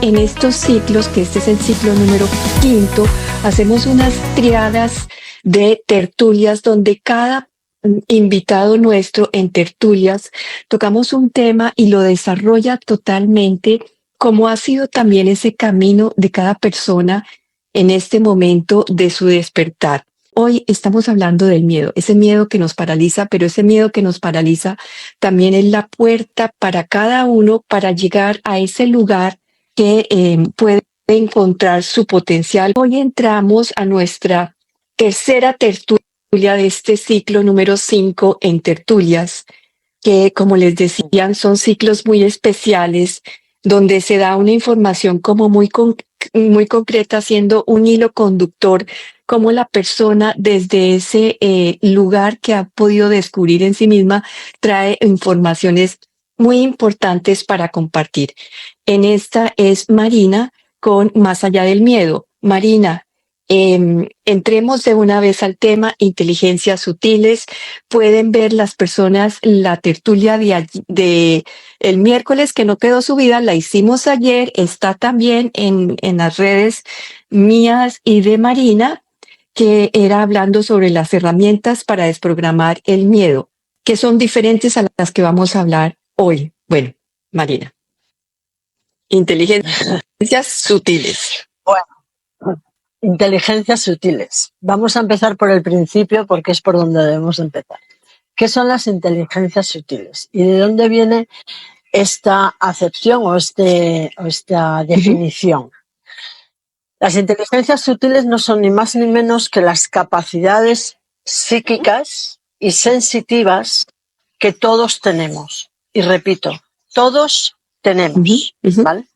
en estos ciclos, que este es el ciclo número quinto, hacemos unas triadas de tertulias donde cada invitado nuestro en tertulias tocamos un tema y lo desarrolla totalmente, como ha sido también ese camino de cada persona en este momento de su despertar. Hoy estamos hablando del miedo, ese miedo que nos paraliza, pero ese miedo que nos paraliza también es la puerta para cada uno para llegar a ese lugar que puede encontrar su potencial. Hoy entramos a nuestra tercera tertulia de este ciclo número 5 en tertulias, que como les decían son ciclos muy especiales donde se da una información como muy concreta, siendo un hilo conductor, como la persona desde ese lugar que ha podido descubrir en sí misma trae informaciones muy importantes para compartir. En esta es Marina con Más allá del miedo. Marina, entremos de una vez al tema inteligencias sutiles. Pueden ver las personas la tertulia de el miércoles que no quedó subida, la hicimos ayer, está también en las redes mías y de Marina, que era hablando sobre las herramientas para desprogramar el miedo, que son diferentes a las que vamos a hablar hoy. Bueno, Marina. Inteligencias sutiles. Bueno, inteligencias sutiles. Vamos a empezar por el principio porque es por donde debemos empezar. ¿Qué son las inteligencias sutiles? ¿Y de dónde viene esta acepción o esta definición? Las inteligencias sutiles no son ni más ni menos que las capacidades psíquicas y sensitivas que todos tenemos. Y repito, todos tenemos, ¿vale?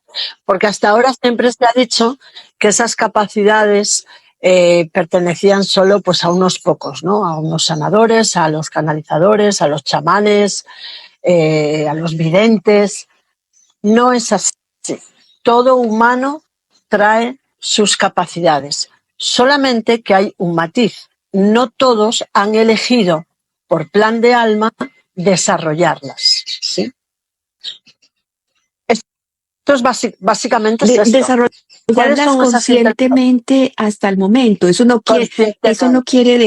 Porque hasta ahora siempre se ha dicho que esas capacidades pertenecían solo pues, a unos pocos, ¿no? A unos sanadores, a los canalizadores, a los chamanes, a los videntes. No es así. Todo humano trae sus capacidades, solamente que hay un matiz. No todos han elegido, por plan de alma, desarrollarlas, ¿sí? Esto es básicamente esto. Desarrollarlas conscientemente hasta el momento. Eso no quiere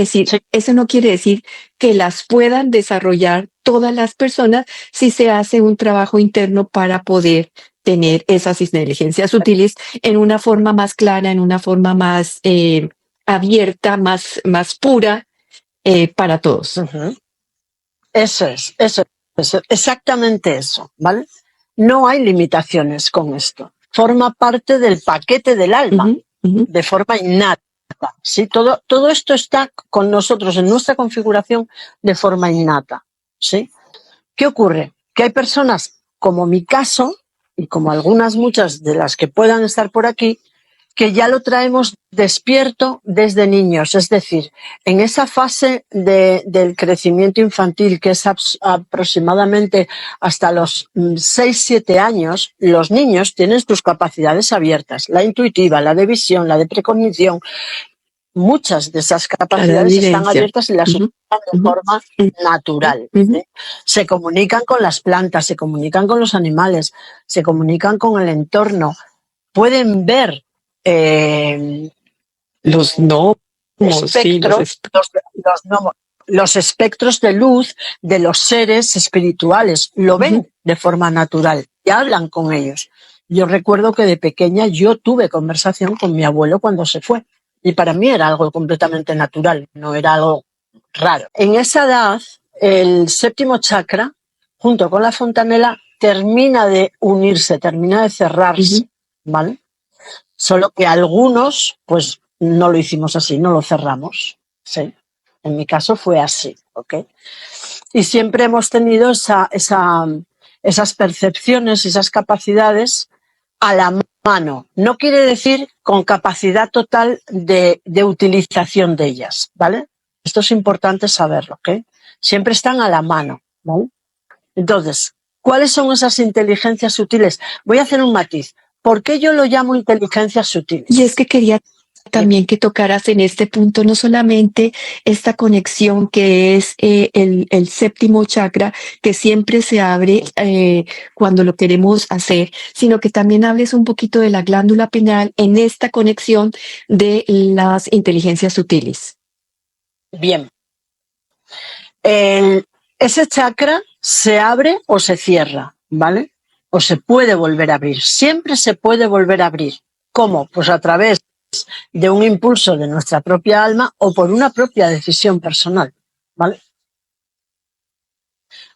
decir que las puedan desarrollar todas las personas si se hace un trabajo interno para poder tener esas inteligencias sutiles en una forma más clara, en una forma más abierta, más pura para todos. Eso es, exactamente eso, ¿vale? No hay limitaciones con esto. Forma parte del paquete del alma, de forma innata. ¿Sí? Todo esto está con nosotros en nuestra configuración de forma innata, ¿sí? ¿Qué ocurre? Que hay personas, como mi caso, y como muchas de las que puedan estar por aquí, que ya lo traemos despierto desde niños, es decir, en esa fase del crecimiento infantil, que es aproximadamente hasta los 6-7 años, los niños tienen sus capacidades abiertas, la intuitiva, la de visión, la de precognición. Muchas de esas capacidades están abiertas y las usan de forma natural. ¿Sí? Se comunican con las plantas, se comunican con los animales, se comunican con el entorno, pueden ver los espectros de luz de los seres espirituales, lo ven de forma natural y hablan con ellos. Yo recuerdo que de pequeña yo tuve conversación con mi abuelo cuando se fue y para mí era algo completamente natural, no era algo raro. En esa edad, el séptimo chakra, junto con la fontanela, termina de unirse, termina de cerrarse, ¿vale? Solo que algunos, pues, no lo hicimos así, no lo cerramos, ¿sí? En mi caso fue así, ¿ok? Y siempre hemos tenido esas percepciones, esas capacidades a la mano. No quiere decir con capacidad total de utilización de ellas, ¿vale? Esto es importante saberlo, ¿ok? Siempre están a la mano, ¿vale? Entonces, ¿cuáles son esas inteligencias sutiles? Voy a hacer un matiz. ¿Por qué yo lo llamo inteligencias sutiles? Y es que quería también que tocaras en este punto no solamente esta conexión que es el séptimo chakra, que siempre se abre cuando lo queremos hacer, sino que también hables un poquito de la glándula pineal en esta conexión de las inteligencias sutiles. Bien. Ese chakra se abre o se cierra, ¿vale? O se puede volver a abrir. Siempre se puede volver a abrir. ¿Cómo? Pues a través de un impulso de nuestra propia alma o por una propia decisión personal, ¿vale?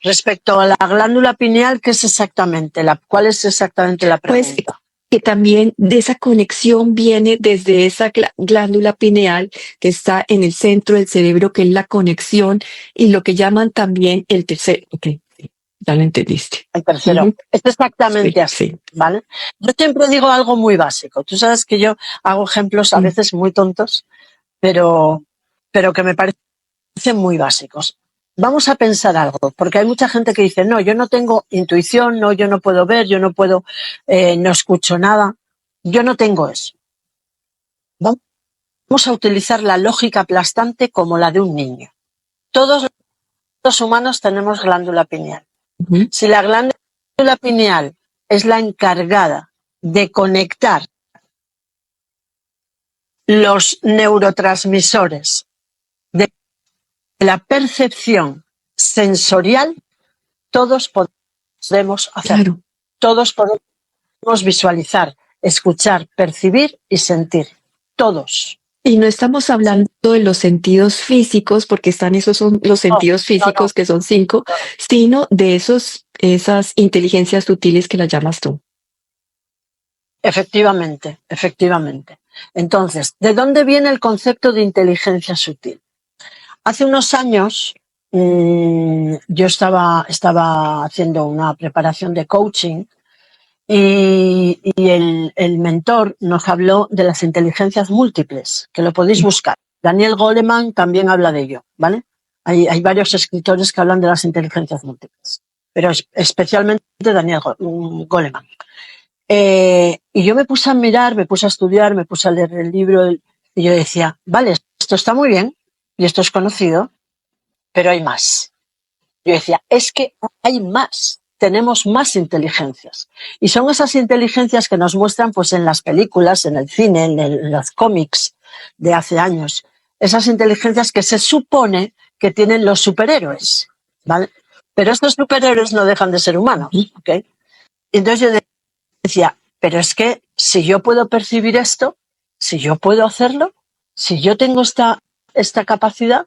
Respecto a la glándula pineal, ¿qué es exactamente? ¿Cuál es exactamente la Pues pregunta? que también de esa conexión viene desde esa glándula pineal que está en el centro del cerebro, que es la conexión y lo que llaman también el tercer. Ok, sí, ya lo entendiste. El tercero. Ujú. Es exactamente Sí, así, sí. ¿vale? Yo siempre digo algo muy básico. Tú sabes que yo hago ejemplos a veces muy tontos, pero que me parecen muy básicos. Vamos a pensar algo, porque hay mucha gente que dice, no, yo no tengo intuición, no, yo no puedo ver, yo no puedo, no escucho nada. Yo no tengo eso. Vamos a utilizar la lógica aplastante como la de un niño. Todos los humanos tenemos glándula pineal. Ujú. Si la glándula pineal es la encargada de conectar los neurotransmisores de la percepción sensorial, todos podemos hacerlo. Claro. Todos podemos visualizar, escuchar, percibir y sentir. Todos. Y no estamos hablando de los sentidos físicos, porque esos son los No, sentidos físicos, que son 5, no. sino de esas inteligencias sutiles que las llamas tú. Efectivamente, efectivamente. Entonces, ¿de dónde viene el concepto de inteligencia sutil? Hace unos años yo estaba haciendo una preparación de coaching y el mentor nos habló de las inteligencias múltiples, que lo podéis buscar. Daniel Goleman también habla de ello, ¿vale? Hay varios escritores que hablan de las inteligencias múltiples, pero especialmente Daniel Goleman. Y yo me puse a mirar, me puse a estudiar, me puse a leer el libro y yo decía, vale, esto está muy bien y esto es conocido, pero hay más. Yo decía, es que hay más, tenemos más inteligencias. Y son esas inteligencias que nos muestran pues en las películas, en el cine, en los cómics de hace años. Esas inteligencias que se supone que tienen los superhéroes, ¿vale? Pero estos superhéroes no dejan de ser humanos, ¿ok? Entonces yo decía, pero es que si yo puedo percibir esto, si yo puedo hacerlo, si yo tengo esta capacidad,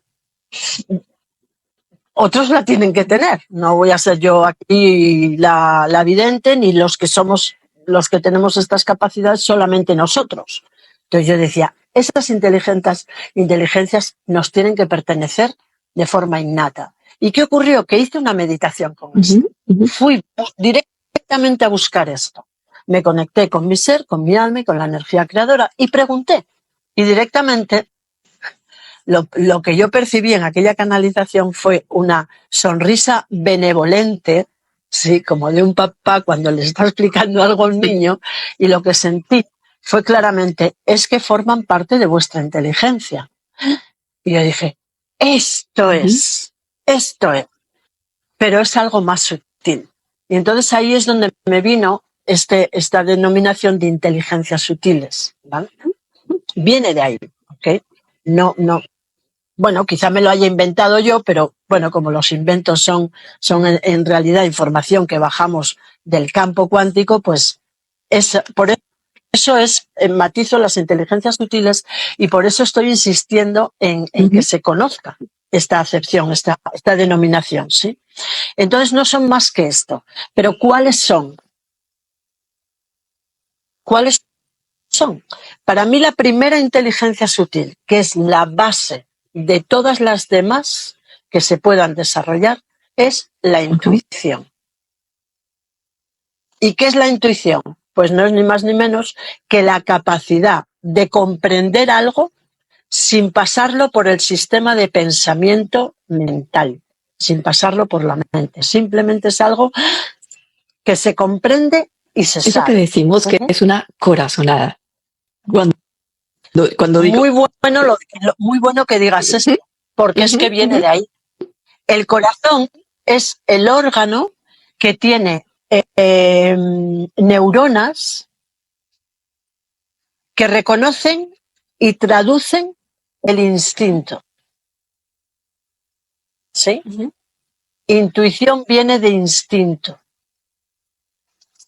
otros la tienen que tener. No voy a ser yo aquí la vidente, ni los que somos los que tenemos estas capacidades, solamente nosotros. Entonces yo decía, esas inteligencias nos tienen que pertenecer de forma innata. ¿Y qué ocurrió? Que hice una meditación con esto. Fui directamente a buscar esto. Me conecté con mi ser, con mi alma y con la energía creadora y pregunté. Y directamente lo que yo percibí en aquella canalización fue una sonrisa benevolente, sí, como de un papá cuando le está explicando algo a un niño, y lo que sentí fue claramente, es que forman parte de vuestra inteligencia. Y yo dije, esto es, pero es algo más sutil. Y entonces ahí es donde me vino esta denominación de inteligencias sutiles, ¿vale? Viene de ahí, ¿ok? No, bueno, quizá me lo haya inventado yo, pero bueno, como los inventos son en realidad información que bajamos del campo cuántico, pues por eso matizo las inteligencias sutiles y por eso estoy insistiendo en que se conozca esta acepción, esta denominación, ¿sí? Entonces no son más que esto. Pero ¿cuáles son? ¿Cuáles son? Para mí la primera inteligencia sutil, que es la base de todas las demás que se puedan desarrollar, es la intuición. ¿Y qué es la intuición? Pues no es ni más ni menos que la capacidad de comprender algo sin pasarlo por el sistema de pensamiento mental, sin pasarlo por la mente. Simplemente es algo que se comprende y se Eso que sabe. decimos que es una corazonada. Cuando Cuando digo, Muy bueno que digas esto, porque es que viene de ahí. El corazón es el órgano que tiene neuronas que reconocen y traducen el instinto. ¿Sí? Intuición viene de instinto.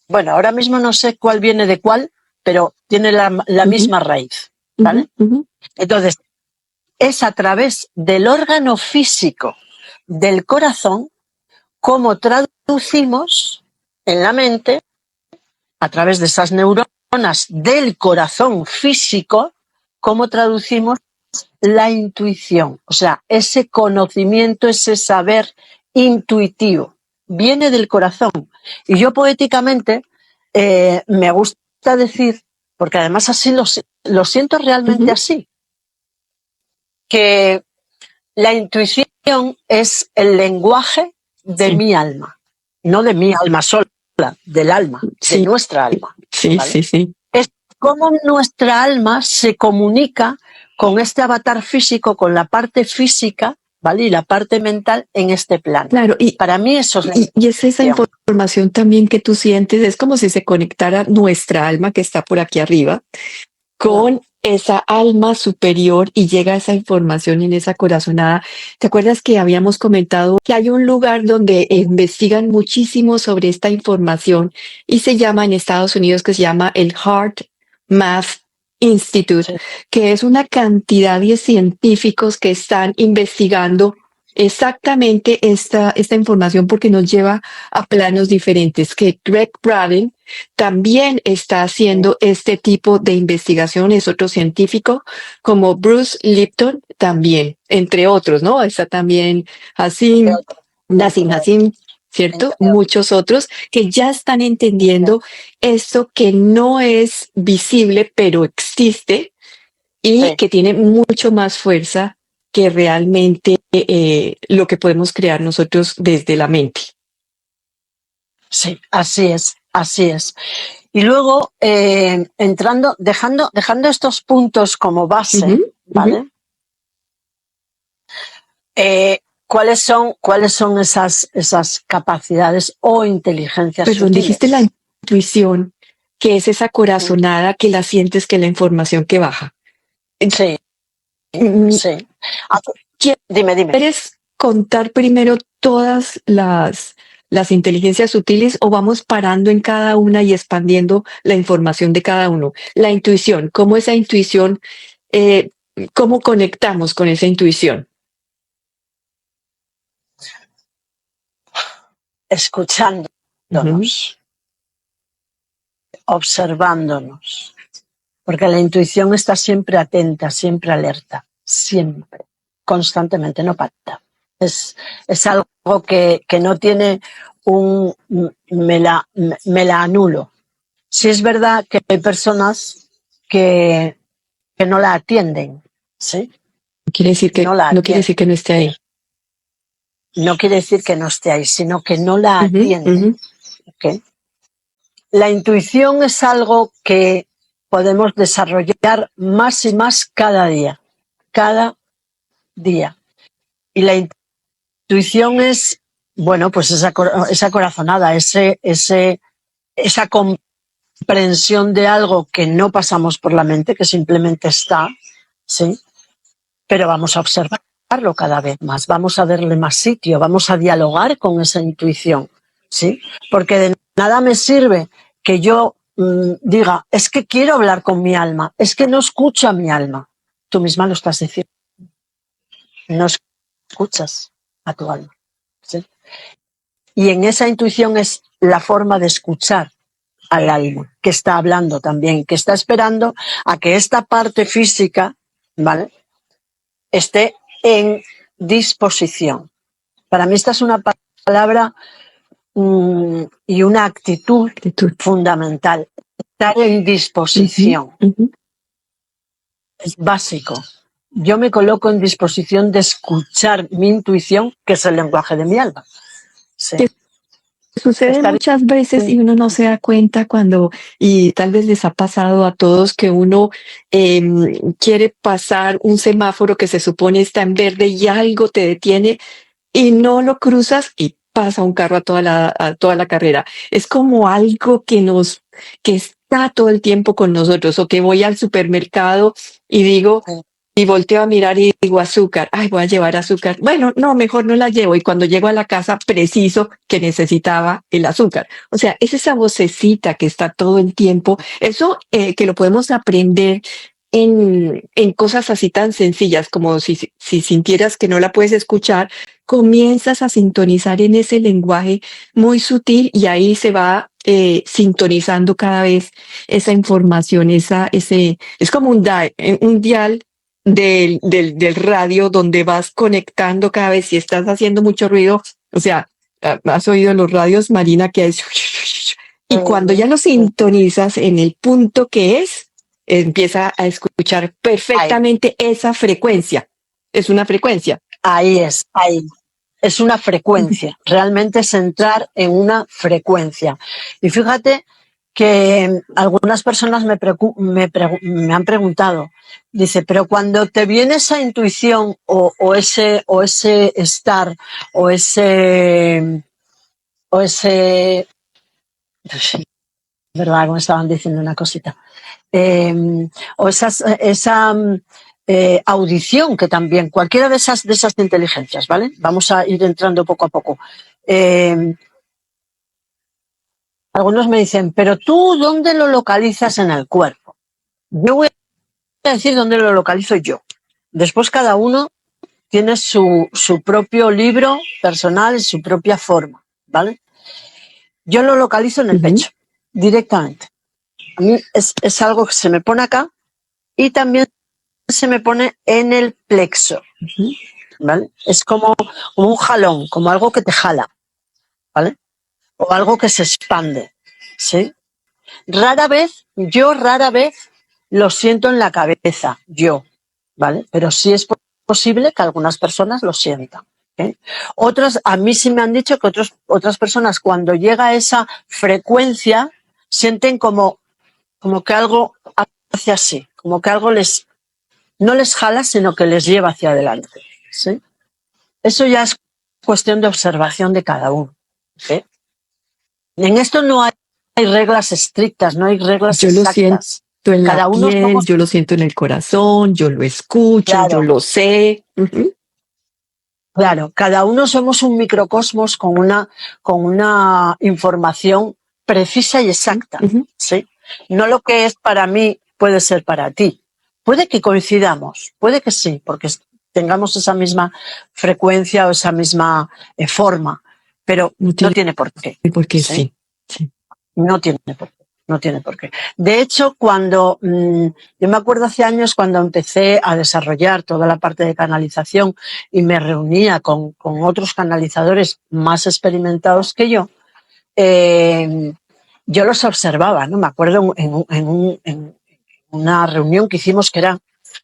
Bueno, ahora mismo no sé cuál viene de cuál, pero tiene la misma raíz, ¿vale? Entonces, es a través del órgano físico del corazón cómo traducimos en la mente, a través de esas neuronas del corazón físico, cómo traducimos la intuición, o sea, ese conocimiento, ese saber intuitivo, viene del corazón. Y yo poéticamente me gusta decir, porque además así lo siento realmente así, que la intuición es el lenguaje de mi alma, no de mi alma sola, del alma, de nuestra alma. Sí, ¿vale? sí, sí. Es cómo nuestra alma se comunica con este avatar físico, con la parte física, ¿vale? Y la parte mental en este plano. Claro, y para mí eso es la y es esa información también que tú sientes, es como si se conectara nuestra alma que está por aquí arriba con esa alma superior y llega esa información en esa corazonada. ¿Te acuerdas que habíamos comentado que hay un lugar donde investigan muchísimo sobre esta información y se llama en Estados Unidos, que se llama el Heart Math Institute, que es una cantidad de científicos que están investigando exactamente esta información porque nos lleva a planos diferentes, que Greg Braden también está haciendo este tipo de investigaciones, otro científico como Bruce Lipton también, entre otros, ¿no? Está también Nassim Hassim, ¿cierto? Muchos otros que ya están entendiendo esto que no es visible, pero existe y que tiene mucho más fuerza que realmente lo que podemos crear nosotros desde la mente. Sí, así es, así es. Y luego, dejando estos puntos como base, ¿vale? ¿Cuáles son esas capacidades o inteligencias Perdón, sutiles? dijiste la intuición, que es esa corazonada que la sientes, que la información que baja. Sí, sí. Dime. ¿Quieres contar primero todas las inteligencias sutiles o vamos parando en cada una y expandiendo la información de cada uno? La intuición, ¿cómo esa intuición, cómo conectamos con esa intuición? Escuchándonos, observándonos, porque la intuición está siempre atenta, siempre alerta, siempre, constantemente, no para. Es algo que no tiene un me la anulo. Sí es verdad que hay personas que no la atienden, ¿sí? Quiere decir que no quiere decir que no esté ahí. No quiere decir que no esté ahí, sino que no la atienden. ¿Okay? La intuición es algo que podemos desarrollar más y más cada día. Cada día. Y la intuición es, bueno, pues esa corazonada, esa comprensión de algo que no pasamos por la mente, que simplemente está, ¿sí? Pero vamos a observarlo cada vez más, vamos a darle más sitio, vamos a dialogar con esa intuición, ¿sí? Porque de nada me sirve que yo diga, es que quiero hablar con mi alma, es que no escucho a mi alma. Tú misma lo estás diciendo. No escuchas a tu alma, ¿sí? Y en esa intuición es la forma de escuchar al alma, que está hablando también, que está esperando a que esta parte física, ¿vale?, esté en disposición. Para mí esta es una palabra y una actitud fundamental. Estar en disposición. Es básico. Yo me coloco en disposición de escuchar mi intuición, que es el lenguaje de mi alma. Sí. sucede Está muchas veces y bien. uno no se da cuenta cuando, y tal vez les ha pasado a todos, que uno quiere pasar un semáforo que se supone está en verde y algo te detiene y no lo cruzas y pasa un carro a toda la carrera. Es como algo que está todo el tiempo con nosotros, o que voy al supermercado y digo, y volteo a mirar y digo azúcar, ay, voy a llevar azúcar. Bueno, no, mejor no la llevo. Y cuando llego a la casa, preciso que necesitaba el azúcar. O sea, es esa vocecita que está todo el tiempo. Eso que lo podemos aprender en cosas así tan sencillas como si sintieras que no la puedes escuchar, comienzas a sintonizar en ese lenguaje muy sutil y ahí se va sintonizando cada vez esa información, es como un dial del radio donde vas conectando cada vez si estás haciendo mucho ruido. O sea, has oído los radios, Marina, que es... Y cuando ya lo sintonizas en el punto que es, empieza a escuchar Ahí, perfectamente esa frecuencia. Es una frecuencia. ahí es, ahí. Es una frecuencia, realmente es entrar en una frecuencia. Y fíjate que algunas personas me han preguntado, dice, pero cuando te viene esa intuición o ese estar o ese, verdad, como estaban diciendo una cosita, o esa audición que también, cualquiera de esas inteligencias, ¿vale? Vamos a ir entrando poco a poco. Algunos me dicen, pero tú, ¿dónde lo localizas en el cuerpo? Yo voy a decir dónde lo localizo yo. Después cada uno tiene su propio libro personal, su propia forma, ¿vale? Yo lo localizo en el Ujú, pecho, directamente. A mí es algo que se me pone acá y también se me pone en el plexo, ujú. ¿vale? Es como un jalón, como algo que te jala, ¿vale? O algo que se expande, ¿sí? Rara vez lo siento en la cabeza, yo, ¿vale? Pero sí es posible que algunas personas lo sientan. ¿Eh? Otros, a mí sí me han dicho que otras personas cuando llega a esa frecuencia sienten como que algo hace así, como que algo no les jala, sino que les lleva hacia adelante. ¿Sí? Eso ya es cuestión de observación de cada uno. ¿Sí? En esto no hay reglas estrictas, no hay reglas Yo lo siento exactas. en la Cada uno piel, somos, yo lo siento en el corazón, yo lo escucho, yo claro, lo sé. Ujú, claro, cada uno somos un microcosmos con una información precisa y exacta, ujú. ¿sí? No lo que es para mí puede ser para ti. Puede que coincidamos, puede que sí, porque tengamos esa misma frecuencia o esa misma forma, pero No no tiene tiene por qué, por qué, ¿sí? sí. Sí. No tiene por qué. No tiene por qué. De hecho, yo me acuerdo hace años cuando empecé a desarrollar toda la parte de canalización y me reunía con otros canalizadores más experimentados que eh, yo los observaba, ¿no? Me acuerdo en una reunión que hicimos que era,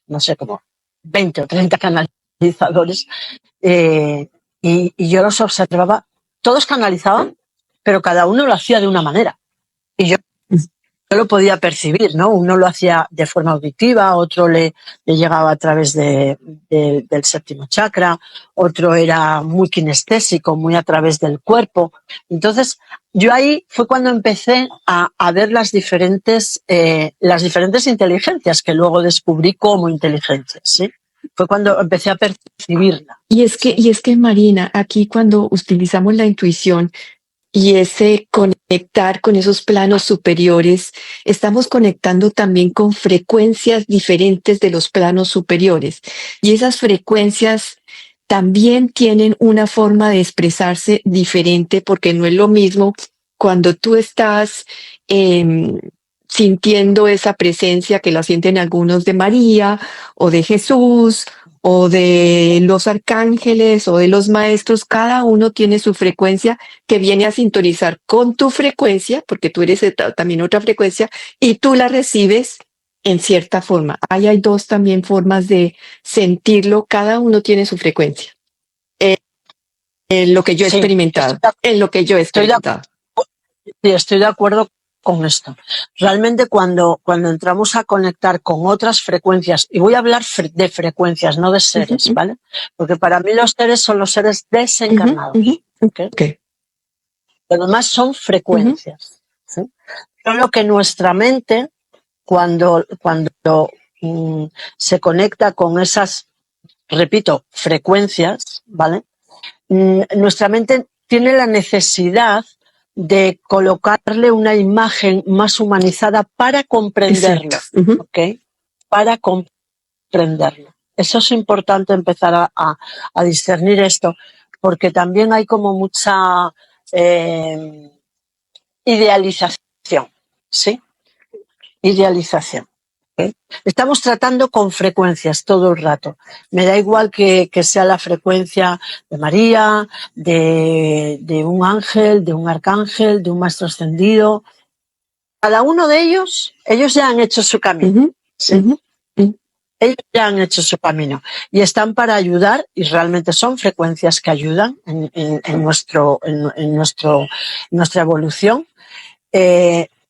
no sé, como 20 o 30 canalizadores, y yo los observaba, todos canalizaban, pero cada uno lo hacía de una manera. Y yo lo podía percibir, ¿no? Uno lo hacía de forma auditiva, otro le llegaba a través del séptimo chakra, otro era muy kinestésico, muy a través del cuerpo. Entonces, yo ahí fue cuando empecé a ver las diferentes inteligencias que luego descubrí como inteligencias, ¿sí? Fue cuando empecé a percibirla, ¿sí? Y es que Marina, aquí cuando utilizamos la intuición y ese conectar con esos planos superiores, estamos conectando también con frecuencias diferentes de los planos superiores. Y esas frecuencias también tienen una forma de expresarse diferente porque no es lo mismo cuando tú estás em, sintiendo esa presencia que la sienten algunos de María o de Jesús o de los arcángeles o de los maestros. Cada uno tiene su frecuencia que viene a sintonizar con tu frecuencia, porque tú eres también otra frecuencia, y tú la recibes en cierta forma. Ahí hay dos también formas de sentirlo, cada uno tiene su frecuencia. En lo que yo he Sí, experimentado, en lo que yo he experimentado. estoy de acuerdo con esto. Realmente cuando entramos a conectar con otras frecuencias, y voy a hablar de frecuencias, no de seres, Ujú, ¿vale? Porque para mí los seres son los seres desencarnados. ujú, ¿Ok? ok. Lo demás son Ujú, frecuencias. ¿Sí? Solo que nuestra mente, cuando se conecta con esas, repito, frecuencias, ¿vale? Nuestra mente tiene la necesidad de colocarle una imagen más humanizada para exacto. comprenderlo, Ujú. ¿ok? Para comprenderlo. Eso es importante empezar a discernir esto, porque también hay como mucha idealización, ¿sí? Idealización. ¿Ok? Estamos tratando con frecuencias todo el rato. Me da igual que sea la frecuencia de María, de un ángel, de un arcángel, de un maestro ascendido. Cada uno de ellos ya han hecho su camino. Ujú, ¿Sí? ujú, ujú. Ellos ya han hecho su camino y están para ayudar, y realmente son frecuencias que ayudan en nuestra evolución.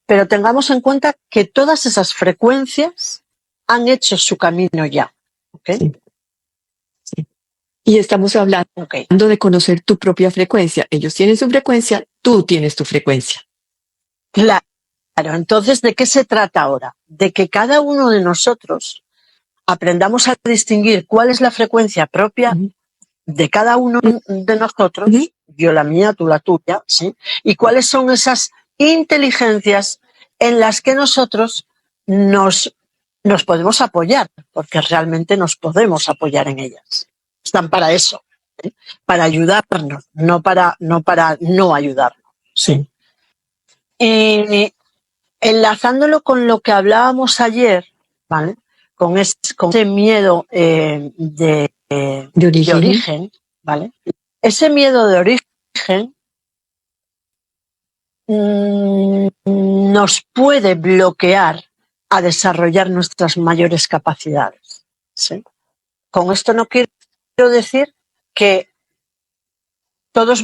Pero tengamos en cuenta que todas esas frecuencias han hecho su camino ya. ¿Ok? Sí, sí. Y estamos hablando Ok. de conocer tu propia frecuencia. Ellos tienen su frecuencia, tú tienes tu frecuencia. Claro. Entonces, ¿de qué se trata ahora? De que cada uno de nosotros aprendamos a distinguir cuál es la frecuencia propia Ujú, de cada uno de ujú. nosotros, yo la mía, tú la tuya, ¿sí? Y cuáles son esas inteligencias en las que nosotros nos podemos apoyar, porque realmente nos podemos apoyar en ellas. Están para eso, ¿sí? Para ayudarnos, no para no ayudarnos, ¿sí? Sí. Y enlazándolo con lo que hablábamos ayer, ¿vale? Con ese miedo De de origen. origen, ¿vale? Ese miedo de origen nos puede bloquear a desarrollar nuestras mayores capacidades, ¿sí? Con esto no quiero decir que todos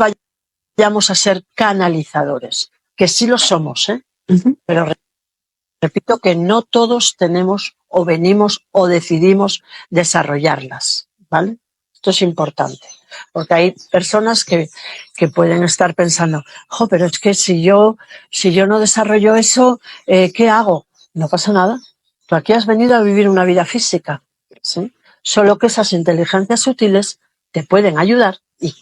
vayamos a ser canalizadores, que sí lo somos, ¿eh? Ujú. Pero repito que no todos tenemos o venimos o decidimos desarrollarlas, ¿vale? Esto es importante, porque hay personas que pueden estar pensando, pero es que si yo no desarrollo eso, ¿qué hago? No pasa nada. Tú aquí has venido a vivir una vida física, ¿sí? Solo que esas inteligencias sutiles te pueden ayudar y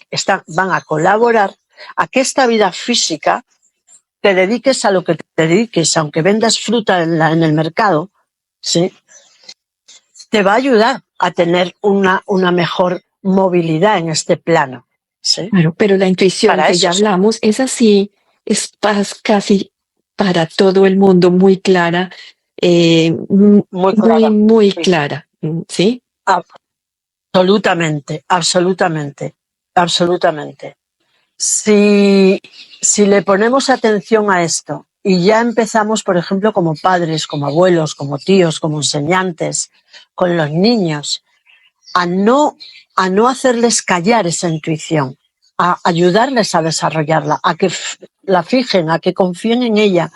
van a colaborar a que esta vida física te dediques a lo que te dediques, aunque vendas fruta en el mercado, ¿sí? Te va a ayudar a tener una mejor movilidad en este plano, ¿sí? Claro, pero la intuición Para que ya eso, hablamos es así, casi para todo el mundo muy clara, muy muy, clara. muy Sí. clara, ¿sí? Absolutamente, absolutamente, absolutamente. Si le ponemos atención a esto y ya empezamos, por ejemplo, como padres, como abuelos, como tíos, como enseñantes, con los niños, a no hacerles callar esa intuición, a ayudarles a desarrollarla, a que la fijen, a que confíen en ella,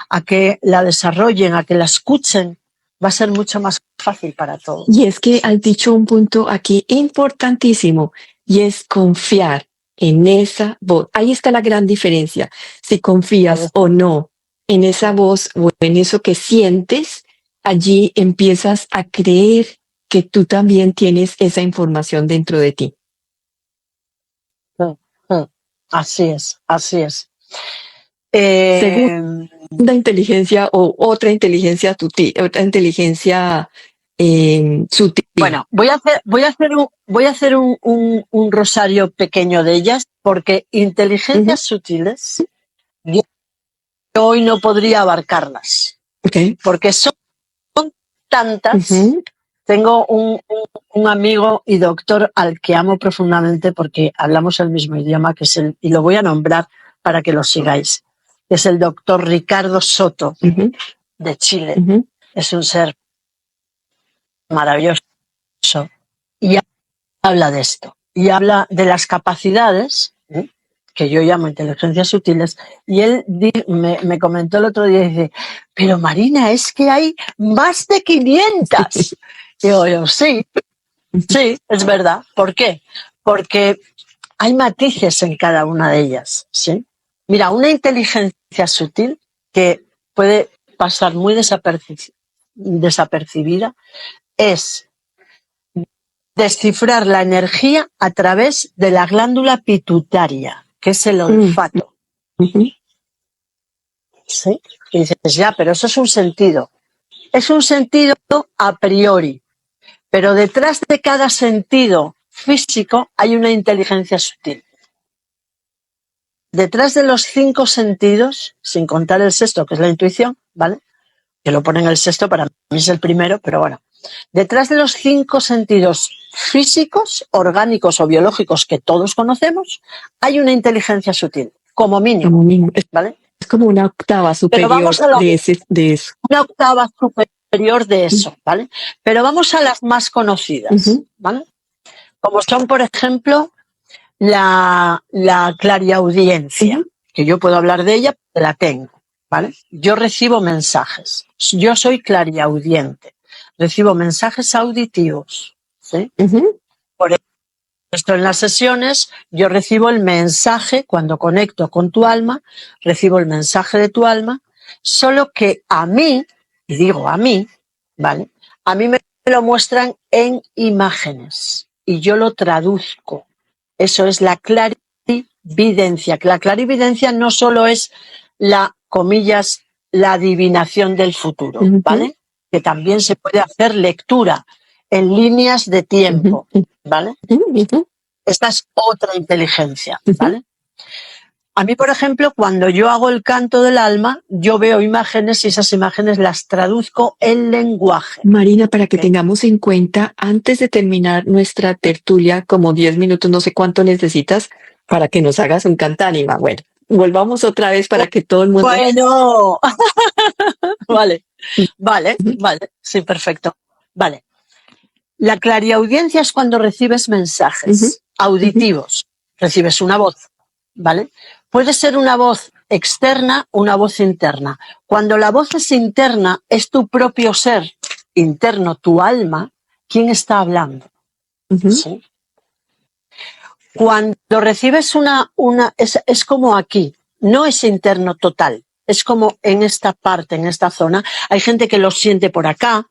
a que la desarrollen, a que la escuchen, va a ser mucho más fácil para Y todos. es que has dicho un punto aquí importantísimo y es confiar en esa voz. Ahí está la gran diferencia. Si confías o no en esa voz o en eso que sientes, allí empiezas a creer que tú también tienes esa información dentro de ti. Así es, así es. Segunda Eh, inteligencia o otra inteligencia sutil. bueno, voy a hacer un rosario pequeño de ellas, porque Ujú, inteligencias sutiles yo hoy no podría abarcarlas, ok. porque son tantas. Ujú, Tengo un amigo y doctor al que amo profundamente, porque hablamos el mismo idioma, y lo voy a nombrar para que lo sigáis, que es el doctor Ricardo Soto, ujú, de Chile. ujú. Es un ser maravilloso y habla de esto. y habla de las capacidades, que yo llamo inteligencias sutiles, y él me comentó el otro día, dice, pero Marina, es que hay más de 500. Digo yo, sí, es verdad. ¿Por qué? Porque hay matices en cada una de ellas, ¿sí? Mira, una inteligencia sutil que puede pasar muy desapercibida es descifrar la energía a través de la glándula pituitaria, que es el olfato. ¿Sí? Y dices, ya, pero eso es un sentido. Es un sentido a priori, pero detrás de cada sentido físico hay una inteligencia sutil. Detrás de los 5 sentidos, sin contar el sexto, que es la intuición, ¿vale? Que lo ponen el sexto, para mí es el primero, pero bueno. Detrás de los 5 sentidos físicos, orgánicos o biológicos que todos conocemos, hay una inteligencia sutil, como mínimo, ¿vale? Es como una octava superior de eso. Una octava superior de eso, ¿vale? Pero vamos a las más conocidas, ¿vale? Como son, por ejemplo, la clariaudiencia, que yo puedo hablar de ella, la tengo, ¿vale? Yo recibo mensajes, yo soy clariaudiente, recibo mensajes auditivos, ¿sí? Por esto en las sesiones yo recibo el mensaje, cuando conecto con tu alma, recibo el mensaje de tu alma, solo que a mí, y digo a mí, ¿vale? A mí me lo muestran en imágenes y yo lo traduzco. Eso es la clarividencia. La clarividencia no solo es la, comillas, la adivinación del futuro, ¿vale? Que también se puede hacer lectura en líneas de tiempo, ¿vale? Esta es otra inteligencia, ¿vale? A mí, por ejemplo, cuando yo hago el canto del alma, yo veo imágenes y esas imágenes las traduzco en lenguaje. Marina, para que tengamos en cuenta, antes de terminar nuestra tertulia, como 10 minutos, no sé cuánto necesitas para que nos hagas un cantánima. Bueno, volvamos otra vez para que todo el mundo... Bueno, vale, sí, perfecto. Vale. La clariaudiencia es cuando recibes mensajes auditivos, recibes una voz, ¿vale? Puede ser una voz externa, una voz interna. Cuando la voz es interna, es tu propio ser interno, tu alma, quien está hablando. ¿Sí? Cuando recibes es como aquí, no es interno total, es como en esta parte, en esta zona. Hay gente que lo siente por acá,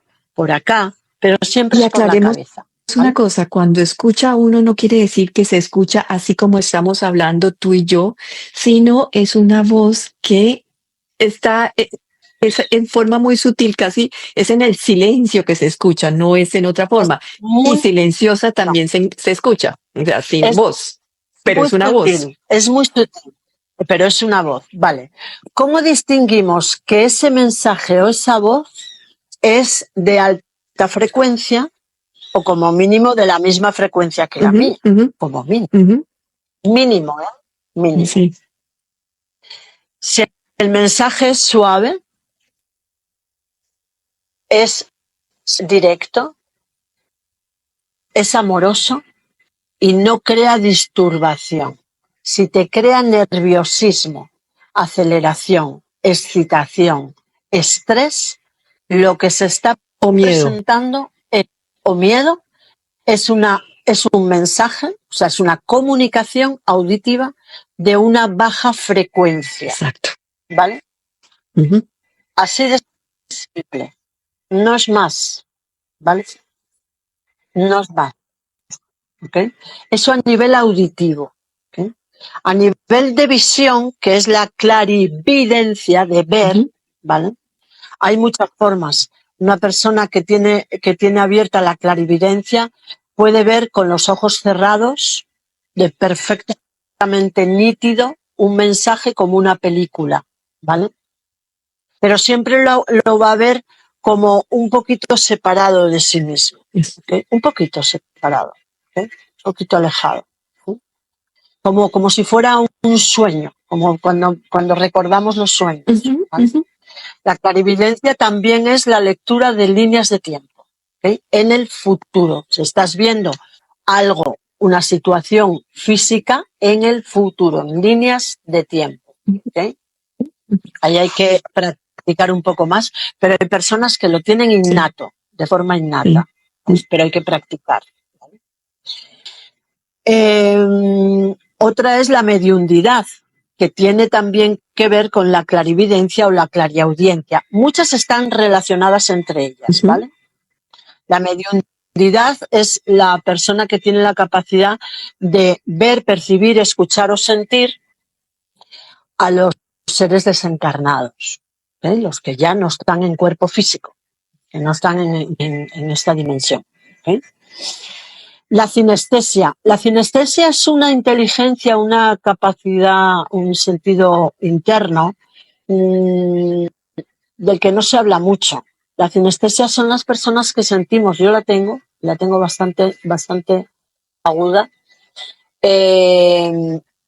pero siempre es por la cabeza. Es una cosa, cuando escucha a uno no quiere decir que se escucha así como estamos hablando tú y yo, sino es una voz que está es en forma muy sutil, casi es en el silencio que se escucha, no es en otra forma. Y silenciosa también se escucha, o sea, sin voz, pero es una voz. Es muy sutil, pero es una voz, vale. ¿Cómo distinguimos que ese mensaje o esa voz es de alta frecuencia o como mínimo de la misma frecuencia que la mía? Como mínimo. Mínimo, ¿eh? Mínimo. Sí. Si el mensaje es suave, es directo, es amoroso y no crea disturbación. Si te crea nerviosismo, aceleración, excitación, estrés, lo que se está presentando o miedo es un mensaje, o sea, es una comunicación auditiva de una baja frecuencia. Exacto. ¿Vale? Así de simple. No es más. ¿Vale? No es más. ¿Okay? Eso a nivel auditivo. ¿Okay? A nivel de visión, que es la clarividencia de ver, ¿vale? Hay muchas formas. Una persona que tiene abierta la clarividencia puede ver con los ojos cerrados, de perfectamente nítido, un mensaje como una película, ¿vale? Pero siempre lo va a ver como un poquito separado de sí mismo, ¿okay? Un poquito separado, ¿okay? Un poquito alejado, ¿sí? Como si fuera un sueño, como cuando recordamos los sueños, ¿vale? La clarividencia también es la lectura de líneas de tiempo, ¿okay? En el futuro. Si estás viendo algo una situación física en el futuro, en líneas de tiempo. ¿Okay? Ahí hay que practicar un poco más, pero hay personas que lo tienen innato, de forma innata, pero hay que practicar. ¿Vale? Otra es la mediundidad, que tiene también que ver con la clarividencia o la clariaudiencia. Muchas están relacionadas entre ellas, ¿vale? La mediundidad es la persona que tiene la capacidad de ver, percibir, escuchar o sentir a los seres desencarnados, ¿eh? Los que ya no están en cuerpo físico, que no están en esta dimensión. ¿Eh? La sinestesia. La sinestesia es una inteligencia, una capacidad, un sentido interno del que no se habla mucho. La sinestesia son las personas que sentimos, yo la tengo bastante aguda.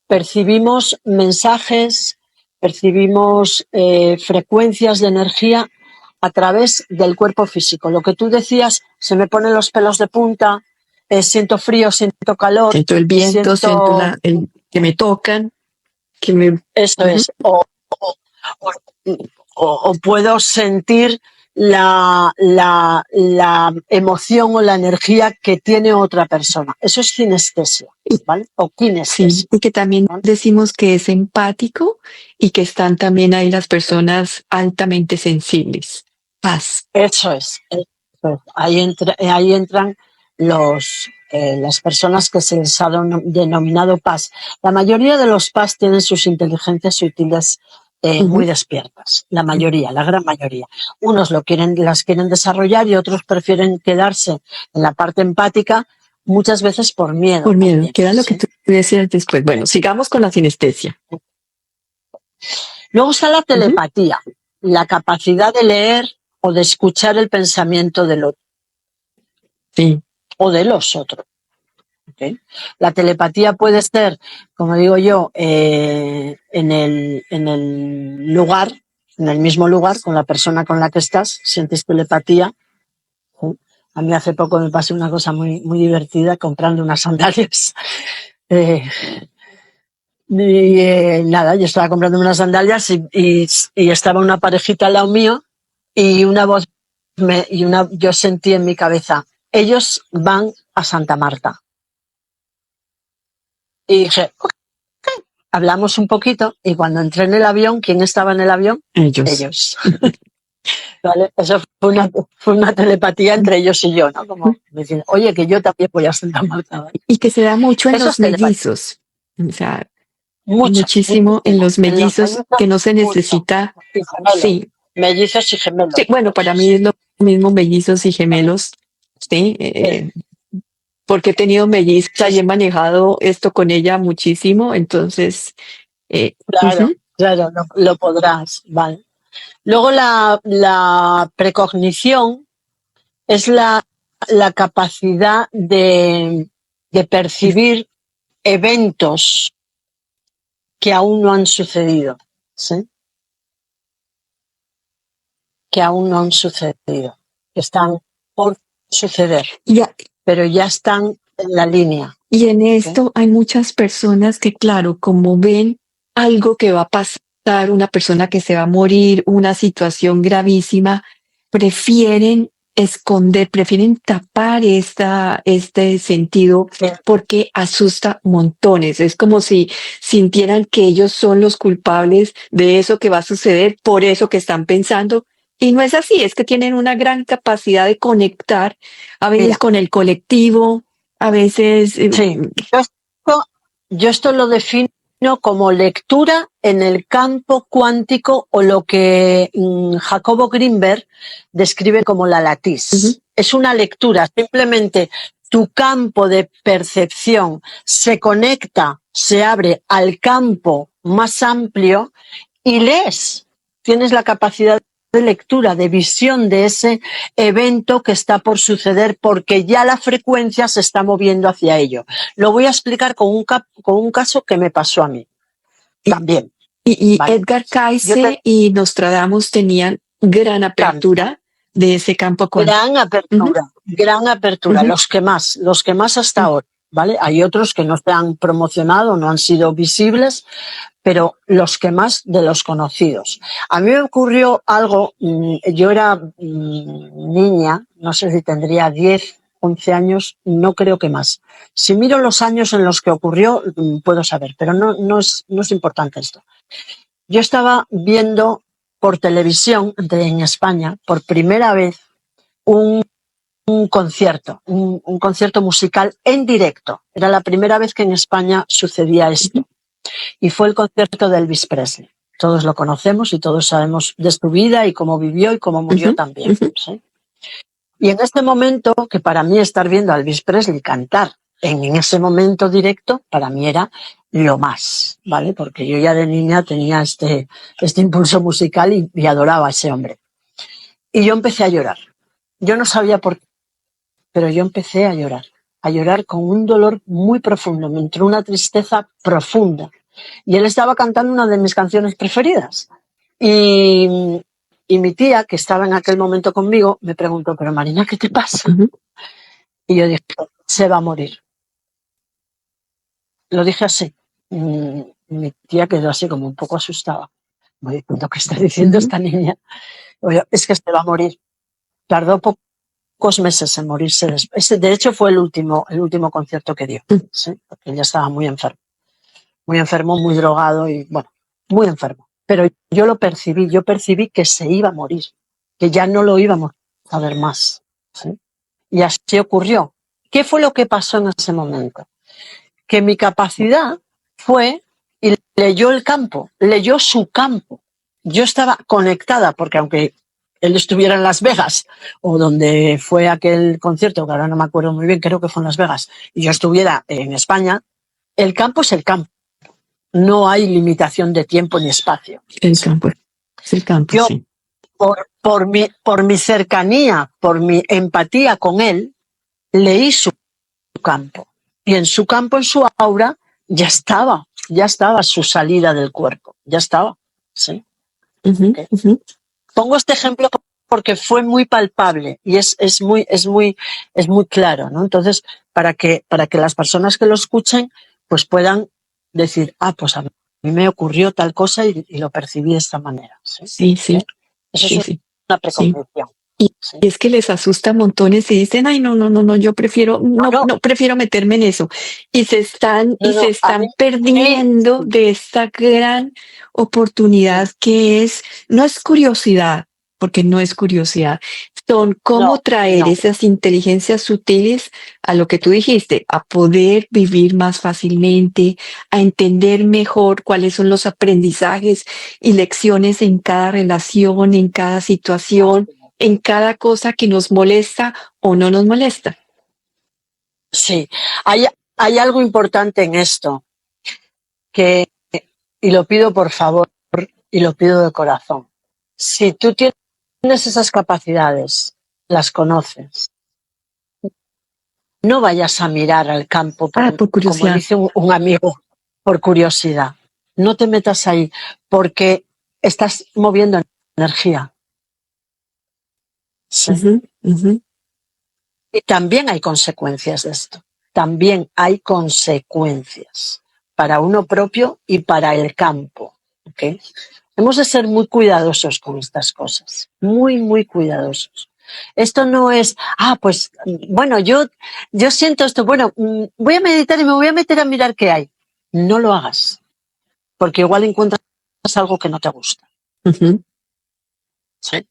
Percibimos mensajes, percibimos frecuencias de energía a través del cuerpo físico. Lo que tú decías, se me ponen los pelos de punta, siento frío, siento calor. Siento el viento, siento que me tocan, que me... Eso es. O puedo sentir la emoción o la energía que tiene otra persona. Eso es sinestesia, ¿vale? O kinestesia. Sí, y que también decimos que es empático y que están también ahí las personas altamente sensibles. Paz. Eso es. Ahí entran las personas que se les ha denominado paz. La mayoría de los paz tienen sus inteligencias sutiles muy despiertas. La mayoría, la gran mayoría. Unos las quieren desarrollar y otros prefieren quedarse en la parte empática, muchas veces por miedo. Por miedo, también, que era lo que tú decías después. Bueno, sigamos con la sinestesia. Luego está la telepatía, la capacidad de leer o de escuchar el pensamiento del otro. Sí. O de los otros. ¿Okay? La telepatía puede ser, como digo yo, en el lugar, en el mismo lugar, con la persona con la que estás, sientes telepatía. ¿Sí? A mí hace poco me pasó una cosa muy, muy divertida comprando unas sandalias. Nada, yo estaba comprando unas sandalias y estaba una parejita al lado mío y una voz, yo sentí en mi cabeza, ellos van a Santa Marta. Y dije, okay. Hablamos un poquito y cuando entré en el avión, ¿quién estaba en el avión? Ellos. ¿Vale? Eso fue una telepatía entre ellos y yo, ¿no? Como diciendo, oye, que yo también voy a Santa Marta. ¿Vale? Y que se da mucho en los mellizos. O sea, muchísimo en los mellizos que no se necesita. Sí. Mellizos y gemelos. Sí, bueno, para mí es lo mismo mellizos y gemelos. Sí. Porque he tenido mellizas y he manejado esto con ella muchísimo, entonces... Claro, lo podrás, vale. Luego la precognición es la capacidad de percibir eventos que aún no han sucedido, ¿sí? Que aún no han sucedido, que están por suceder, pero ya están en la línea. Y en esto hay muchas personas que, claro, como ven algo que va a pasar, una persona que se va a morir, una situación gravísima, prefieren esconder, prefieren tapar este sentido porque asusta montones. Es como si sintieran que ellos son los culpables de eso que va a suceder, por eso que están pensando. Y no es así, es que tienen una gran capacidad de conectar, a veces con el colectivo, a veces... Sí, yo esto lo defino como lectura en el campo cuántico o lo que Jacobo Greenberg describe como la latiz. Es una lectura, simplemente tu campo de percepción se conecta, se abre al campo más amplio y lees, tienes la capacidad de lectura, de visión de ese evento que está por suceder porque ya la frecuencia se está moviendo hacia ello. Lo voy a explicar con un caso que me pasó a mí también. Y ¿vale? Edgar Cayce y Nostradamus tenían gran apertura de ese campo cuántico. Gran apertura, gran apertura, los que más hasta ahora. ¿vale? Hay otros que no se han promocionado, no han sido visibles, pero los que más de los conocidos. A mí me ocurrió algo, yo era niña, no sé si tendría 10, 11 años, no creo que más. Si miro los años en los que ocurrió, puedo saber, pero no es importante esto. Yo estaba viendo por televisión en España, por primera vez, un concierto, un concierto musical en directo. Era la primera vez que en España sucedía esto. Y fue el concierto de Elvis Presley. Todos lo conocemos y todos sabemos de su vida y cómo vivió y cómo murió también. ¿Sí? Y en este momento, que para mí estar viendo a Elvis Presley cantar en ese momento directo, para mí era lo más, ¿vale? Porque yo ya de niña tenía este impulso musical y adoraba a ese hombre. Y yo empecé a llorar. Yo no sabía por qué, pero yo empecé a llorar con un dolor muy profundo. Me entró una tristeza profunda. Y él estaba cantando una de mis canciones preferidas. Y mi tía, que estaba en aquel momento conmigo, me preguntó, pero Marina, ¿qué te pasa? Y yo dije, se va a morir. Lo dije así. Mi tía quedó así como un poco asustada. Me diciendo, ¿qué está diciendo esta niña? Oye, es que se va a morir. Tardó pocos meses en morirse después. De hecho, fue el último concierto que dio, ¿sí? Porque ella estaba muy enfermo, muy drogado y, bueno, muy enfermo. Pero yo percibí que se iba a morir, que ya no lo íbamos a ver más, ¿sí? Y así ocurrió. ¿Qué fue lo que pasó en ese momento? Que mi capacidad fue y leyó el campo, leyó su campo. Yo estaba conectada, porque aunque él estuviera en Las Vegas, o donde fue aquel concierto, que ahora no me acuerdo muy bien, creo que fue en Las Vegas, y yo estuviera en España, el campo es el campo. No hay limitación de tiempo ni espacio. El campo es el campo, yo, sí. Por mi cercanía, por mi empatía con él, leí su campo. Y en su campo, en su aura, ya estaba su salida del cuerpo. Ya estaba, ¿sí? Okay. Pongo este ejemplo porque fue muy palpable y es muy claro, ¿no? Entonces, para que las personas que lo escuchen, pues puedan decir, pues a mí me ocurrió tal cosa y lo percibí de esta manera. Sí. Eso es una preconcepción. Y es que les asusta montones y dicen, ay, no, yo prefiero, prefiero meterme en eso. Y se están perdiendo de esta gran oportunidad que no es curiosidad, porque no es curiosidad, son cómo traer esas inteligencias sutiles a lo que tú dijiste, a poder vivir más fácilmente, a entender mejor cuáles son los aprendizajes y lecciones en cada relación, en cada situación, en cada cosa que nos molesta o no nos molesta. Sí, hay algo importante en esto, y lo pido por favor, y lo pido de corazón. Si tú tienes esas capacidades, las conoces, no vayas a mirar al campo por curiosidad. Como dice un amigo, por curiosidad. No te metas ahí, porque estás moviendo energía. Sí. Y también hay consecuencias de esto. También hay consecuencias para uno propio y para el campo. ¿Okay? Hemos de ser muy cuidadosos con estas cosas. Muy, muy cuidadosos. Esto no es, pues, bueno, yo siento esto, bueno, voy a meditar y me voy a meter a mirar qué hay. No lo hagas, porque igual encuentras algo que no te gusta. Sí.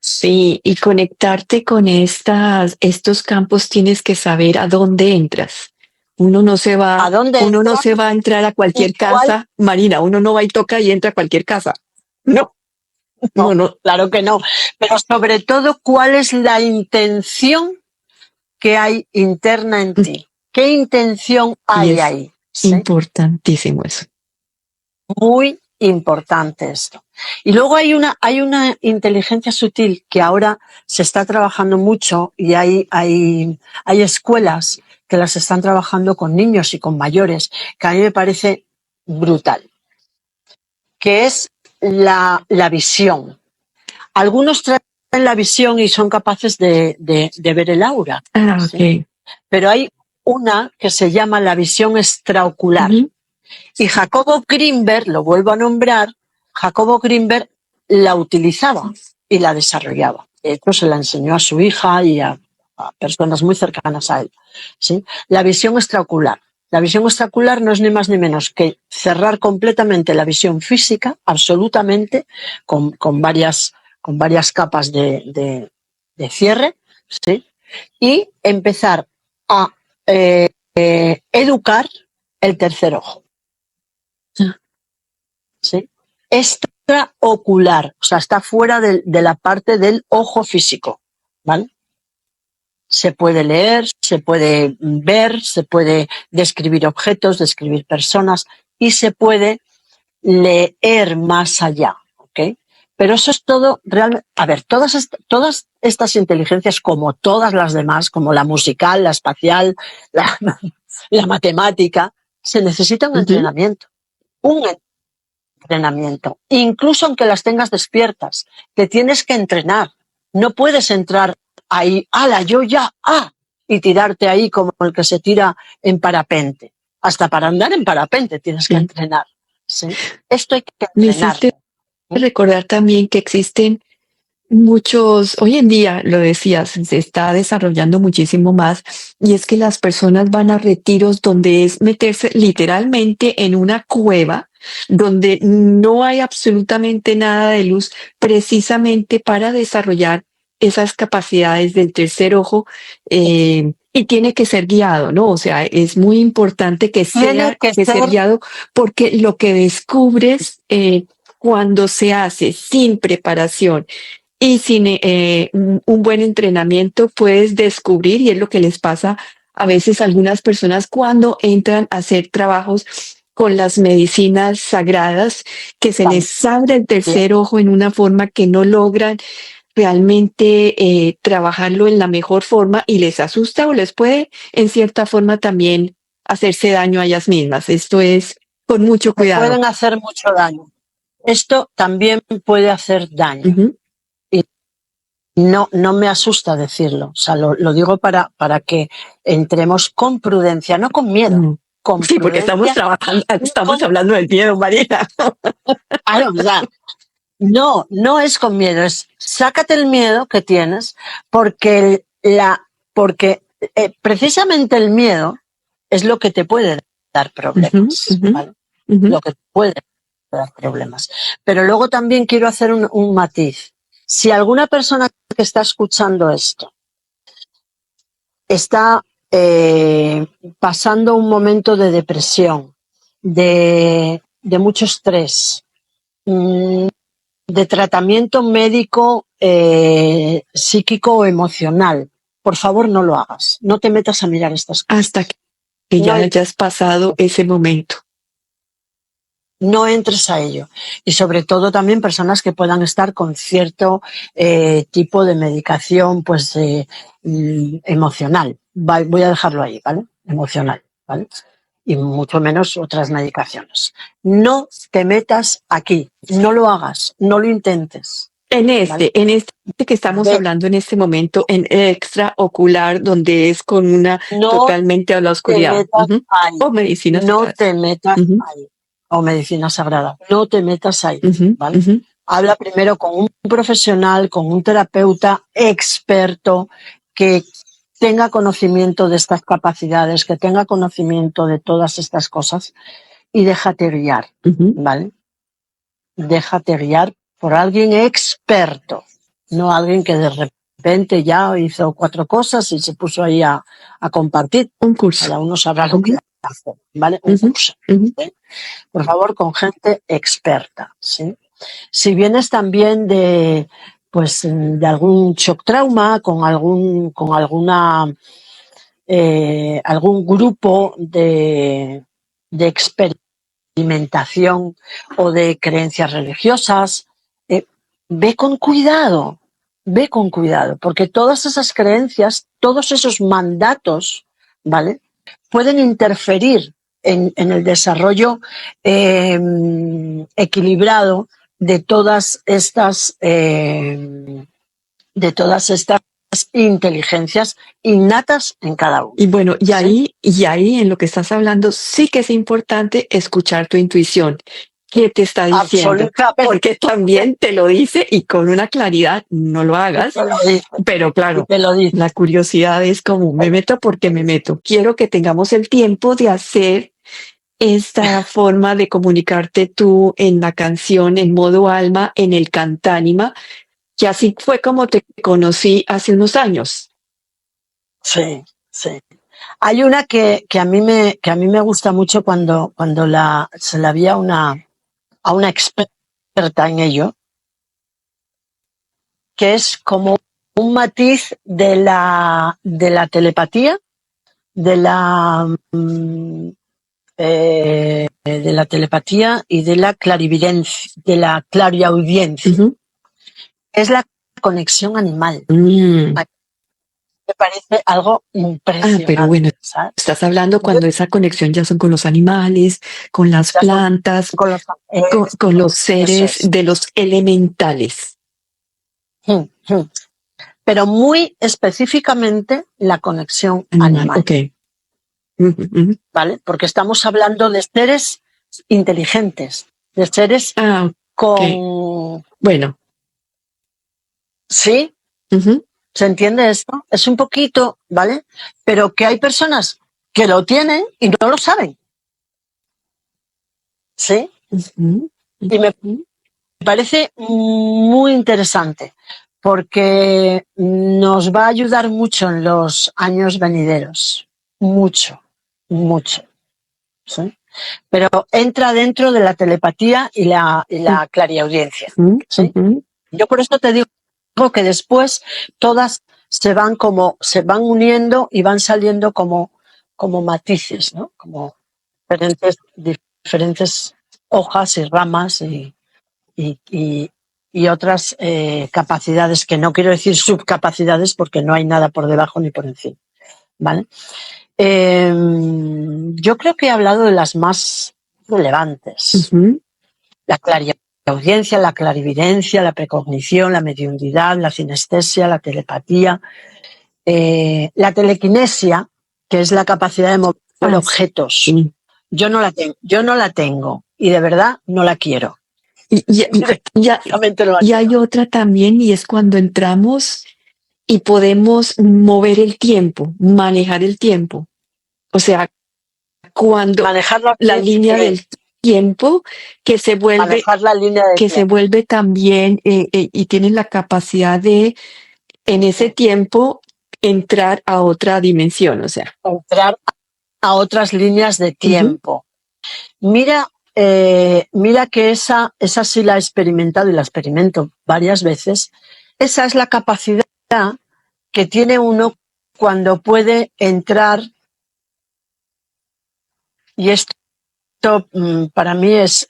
Sí, y conectarte con estos campos tienes que saber a dónde entras. Uno no se va a entrar a cualquier casa, Marina, uno no va y toca y entra a cualquier casa. No, claro que no. Pero sobre todo, ¿cuál es la intención que hay interna en ti? ¿Qué intención hay ahí? ¿Sí? Importantísimo eso. Muy importante esto. Y luego hay una inteligencia sutil que ahora se está trabajando mucho y hay escuelas que las están trabajando con niños y con mayores, que a mí me parece brutal, que es la visión. Algunos traen la visión y son capaces de ver el aura. Okay. Pero hay una que se llama la visión extraocular. Ujú. Y Jacobo Grinberg, lo vuelvo a nombrar, Jacobo Grinberg la utilizaba y la desarrollaba. De hecho, se la enseñó a su hija y a personas muy cercanas a él. ¿Sí? La visión extraocular. La visión extraocular no es ni más ni menos que cerrar completamente la visión física, absolutamente, con varias capas de cierre, ¿sí? Y empezar a educar el tercer ojo. ¿Sí? Extraocular, o sea, está fuera de la parte del ojo físico, ¿vale? Se puede leer, se puede ver, se puede describir objetos, describir personas y se puede leer más allá, ¿ok? Pero eso es todo realmente. A ver, todas estas inteligencias, como todas las demás, como la musical, la espacial, la matemática, se necesita un entrenamiento. Un entrenamiento. Incluso aunque las tengas despiertas, te tienes que entrenar. No puedes entrar ahí, ala, yo ya, y tirarte ahí como el que se tira en parapente. Hasta para andar en parapente tienes que entrenar. ¿Sí? Esto hay que Me entrenar. hiciste recordar también que existen muchos, hoy en día, lo decías, se está desarrollando muchísimo más, y es que las personas van a retiros donde es meterse literalmente en una cueva donde no hay absolutamente nada de luz, precisamente para desarrollar esas capacidades del tercer ojo, y tiene que ser guiado, ¿no? O sea, es muy importante que Tiene que ser ser. guiado, porque lo que descubres cuando se hace sin preparación y sin un buen entrenamiento, puedes descubrir, y es lo que les pasa a veces a algunas personas cuando entran a hacer trabajos con las medicinas sagradas, que se les abre el tercer ojo en una forma que no logran realmente trabajarlo en la mejor forma, y les asusta o les puede en cierta forma también hacerse daño a ellas mismas. Esto es con mucho cuidado. Pueden hacer mucho daño. Esto también puede hacer daño. Ujú. Y no me asusta decirlo. O sea, lo digo para que entremos con prudencia, no con miedo. Con Sí, porque prudencia. estamos hablando del miedo, Marina. Claro, o sea, no es con miedo, es sácate el miedo que tienes, porque precisamente el miedo es lo que te puede dar problemas, ¿vale? Lo que te puede dar problemas. Pero luego también quiero hacer un matiz. Si alguna persona que está escuchando esto está pasando un momento de depresión, de mucho estrés, de tratamiento médico, psíquico o emocional, por favor no lo hagas. No te metas a mirar estas cosas. Hasta que ya hayas pasado ese momento. No entres a ello. Y sobre todo también personas que puedan estar con cierto tipo de medicación, pues emocional. Voy a dejarlo ahí, ¿vale? Emocional, ¿vale? Y mucho menos otras medicaciones. No te metas aquí, no lo hagas, no lo intentes. En este que estamos hablando en este momento, en extraocular, donde es con una totalmente a la oscuridad. O medicina no sagrada. te metas ahí. O medicina sagrada. No te metas ahí, ¿vale? Habla primero con un profesional, con un terapeuta experto que tenga conocimiento de estas capacidades, que tenga conocimiento de todas estas cosas, y déjate guiar, ¿vale? Déjate guiar por alguien experto, no alguien que de repente ya hizo 4 cosas y se puso ahí a compartir. Un curso. Cada uno sabrá lo que hace, ¿vale? Un curso. ¿Sí? Por favor, con gente experta, ¿sí? Si vienes también de algún shock trauma, con algún grupo de experimentación o de creencias religiosas, ve con cuidado, porque todas esas creencias, todos esos mandatos, ¿vale? Pueden interferir en el desarrollo equilibrado de todas estas inteligencias innatas en cada uno. Y bueno, ¿Sí? ahí en lo que estás hablando, sí que es importante escuchar tu intuición. ¿Qué te está diciendo? Absolutamente. Porque también te lo dice y con una claridad, no lo hagas. Te lo dice, Pero y claro, te lo dice. la curiosidad es como, me meto porque me meto. Quiero que tengamos el tiempo de hacer esta forma de comunicarte tú en la canción, en modo alma, en el cantánima, que así fue como te conocí hace unos años. Sí, sí. Hay una que a mí me gusta mucho cuando se la vi a una experta en ello, que es como un matiz de la telepatía, de la telepatía y de la clarividencia, de la clariaudiencia. Ujú. Es la conexión animal. Mm. Me parece algo impresionante. Pero bueno, ¿sabes? estás hablando cuando esa conexión ya son con los animales, con las plantas, Con los, con los seres eso es. de los elementales. Pero muy específicamente la conexión animal. Ok. Ujú, ujú. ¿Vale? Porque estamos hablando de seres inteligentes, de seres con... Bueno. ¿Sí? Ujú. ¿Se entiende esto? Es un poquito, ¿vale? Pero que hay personas que lo tienen y no lo saben. ¿Sí? Ujú. Y me parece muy interesante porque nos va a ayudar mucho en los años venideros. Mucho, mucho. ¿Sí? Pero entra dentro de la telepatía y la clariaudiencia. ¿Sí? Yo por eso te digo que después todas se van uniendo y van saliendo como matices, ¿no? Como diferentes hojas y ramas y otras capacidades, que no quiero decir subcapacidades porque no hay nada por debajo ni por encima. ¿Vale? Yo creo que he hablado de las más relevantes. La clariaudiencia, la clarividencia, la precognición, la mediunidad, la sinestesia, la telepatía, la telequinesia, que es la capacidad de mover objetos. Sí. Yo no la tengo y de verdad no la quiero. Y hay otra también, y es cuando entramos y podemos mover el tiempo, manejar el tiempo. O sea, cuando la línea del tiempo que se vuelve, se vuelve también y tienes la capacidad de en ese tiempo entrar a otra dimensión, o sea. Entrar a otras líneas de tiempo. Mira que esa sí la he experimentado y la experimento varias veces. Esa es la capacidad que tiene uno cuando puede entrar, y esto para mí es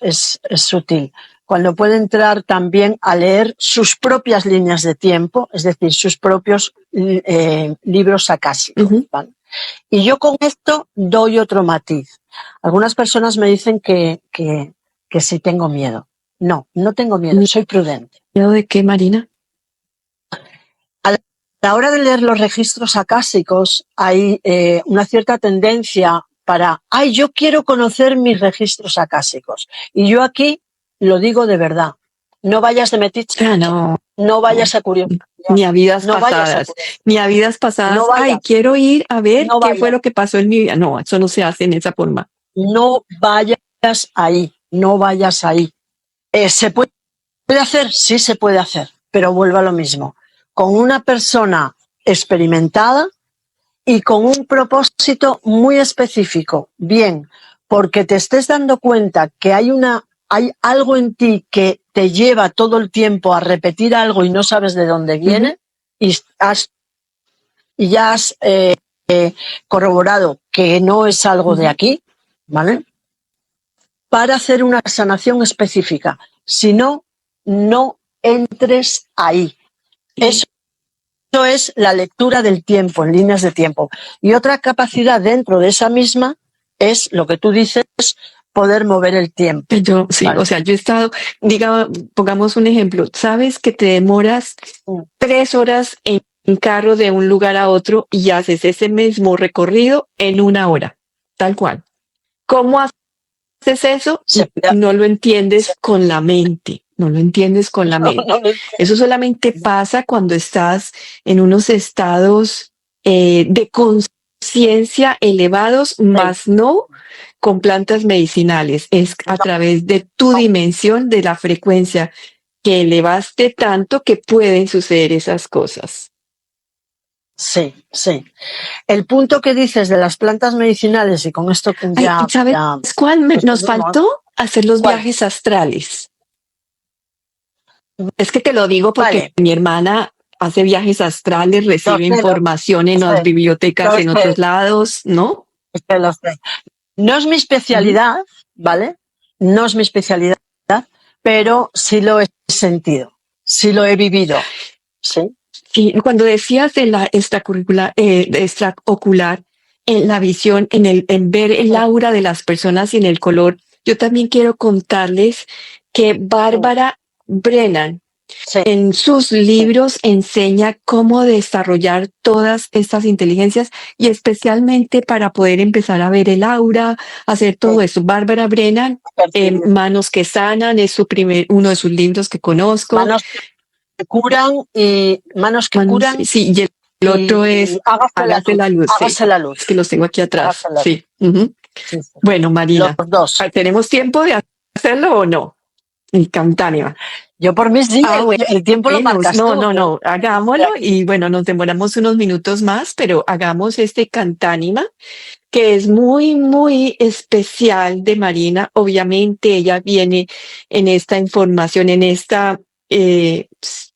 sutil, cuando puede entrar también a leer sus propias líneas de tiempo, es decir, sus propios libros acásicos. ¿Vale? Y yo con esto doy otro matiz. Algunas personas me dicen que sí tengo miedo. No tengo miedo, soy prudente. ¿Miedo de qué, Marina? A la hora de leer los registros acásicos hay una cierta tendencia para, yo quiero conocer mis registros acásicos. Y yo aquí lo digo de verdad. No vayas de metiche. No vayas a curiosidad. Ni a vidas pasadas. Ni a vidas pasadas. Quiero ir a ver qué fue lo que pasó en mi vida. No, eso no se hace en esa forma. No vayas ahí. No vayas ahí. ¿Se puede hacer? Sí se puede hacer. Pero vuelvo a lo mismo. Con una persona experimentada y con un propósito muy específico. Bien, porque te estés dando cuenta que hay algo en ti que te lleva todo el tiempo a repetir algo y no sabes de dónde viene, y ya has corroborado que no es algo de aquí, ¿vale? Para hacer una sanación específica. Si no, no entres ahí. Eso es la lectura del tiempo, en líneas de tiempo. Y otra capacidad dentro de esa misma es lo que tú dices, poder mover el tiempo. ¿Vale? O sea, yo he estado, pongamos un ejemplo, sabes que te demoras 3 horas en un carro de un lugar a otro y haces ese mismo recorrido en 1 hora, tal cual. ¿Cómo haces eso? Se puede No lo entiendes hacer. con la mente, no lo entiendes con la No, mente. no lo Eso solamente entiendo. pasa cuando estás en unos estados de conciencia elevados, Sí. más no con plantas medicinales. Es a No, través de tu no. dimensión, de la frecuencia que elevaste tanto que pueden suceder esas cosas. Sí, sí. El punto que dices de las plantas medicinales, y con esto Ay, ¿sabes ya cuál nos concluimos. faltó? Hacer los ¿Cuál? viajes astrales. Es que te lo digo porque Vale, mi hermana hace viajes astrales, lo recibe sé, información en las sé, bibliotecas lo en otros sé, lados, ¿no? lo sé. No es mi Ujú. especialidad, ¿vale? No es mi especialidad, pero sí lo he sentido, sí lo he vivido, sí. Sí, cuando decías de la extracurricular, de extraocular, en la visión, en ver el aura de las personas y en el color, yo también quiero contarles que Bárbara Brennan Sí, en sus sí, libros enseña cómo desarrollar todas estas inteligencias y especialmente para poder empezar a ver el aura, hacer todo sí, eso. Bárbara Brennan, percibir. Manos que sanan, es uno de sus libros que conozco. Manos que curan y manos que Manos, curan sí, y el otro es y Hágase la luz, sí. hágase la Es que luz, los tengo aquí hágase atrás, la luz. sí. Ujú. Sí, sí. Bueno, Los Marina, dos. ¿tenemos tiempo de hacerlo o no? Instantánea. Yo por mí sí, Ah, el tiempo lo bueno, marcas no, tú. no, Yo no, estoy hagámoslo aquí. y bueno, nos demoramos unos minutos más, pero hagamos este cantánima que es muy, muy especial de Marina. Obviamente ella viene en esta información, en esta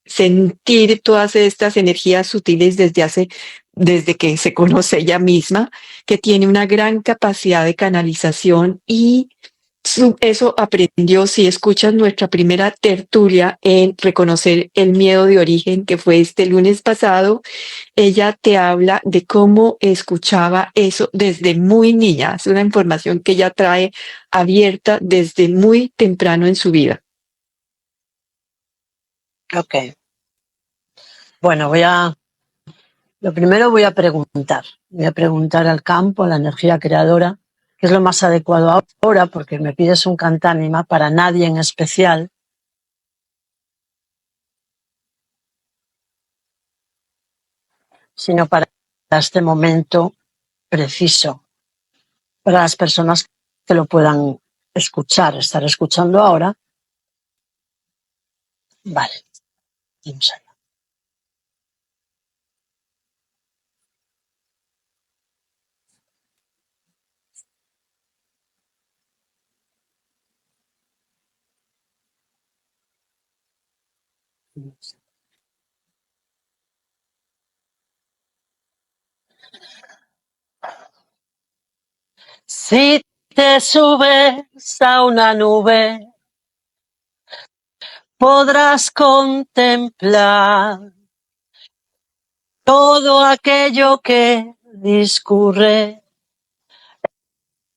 sentir todas estas energías sutiles desde que se conoce ella misma, que tiene una gran capacidad de canalización y eso aprendió si escuchas nuestra primera tertulia en reconocer el miedo de origen, que fue este lunes pasado. Ella te habla de cómo escuchaba eso desde muy niña. Es una información que ella trae abierta desde muy temprano en su vida. Ok. Bueno, lo primero voy a preguntar. Voy a preguntar al campo, a la energía creadora, qué es lo más adecuado ahora, porque me pides un cantánima para nadie en especial, sino para este momento preciso, para las personas que lo puedan estar escuchando ahora. Vale, vamos allá. Si te subes a una nube, podrás contemplar todo aquello que discurre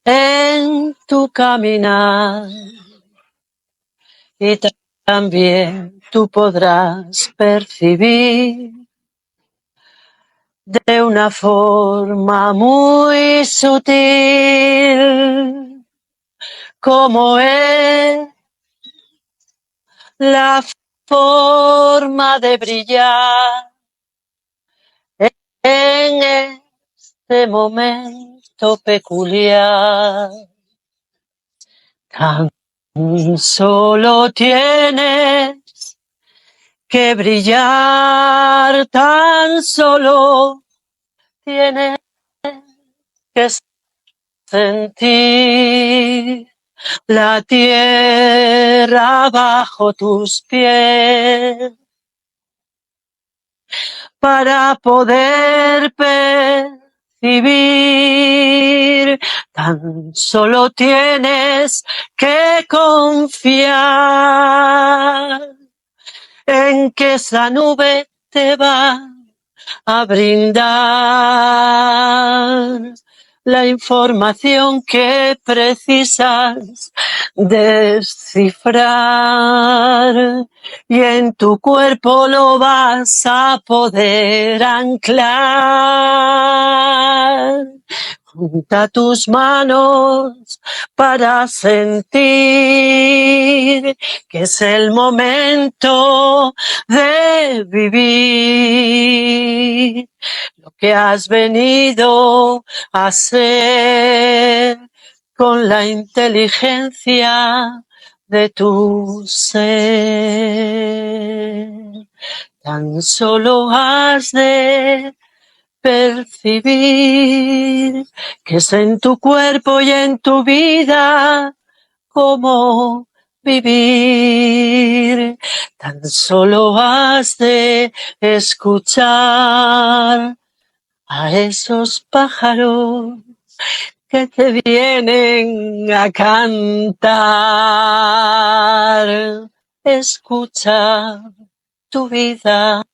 en tu caminar, y también tú podrás percibir de una forma muy sutil cómo es la forma de brillar en este momento peculiar. Tan solo tienes que brillar, tan solo tienes que sentir la tierra bajo tus pies para poder percibir. Tan solo tienes que confiar en que esa nube te va a brindar la información que precisas descifrar y en tu cuerpo lo vas a poder anclar. Junta tus manos para sentir que es el momento de vivir lo que has venido a hacer con la inteligencia de tu ser. Tan solo has de percibir que es en tu cuerpo y en tu vida cómo vivir. Tan solo has de escuchar a esos pájaros que te vienen a cantar. Escucha tu vida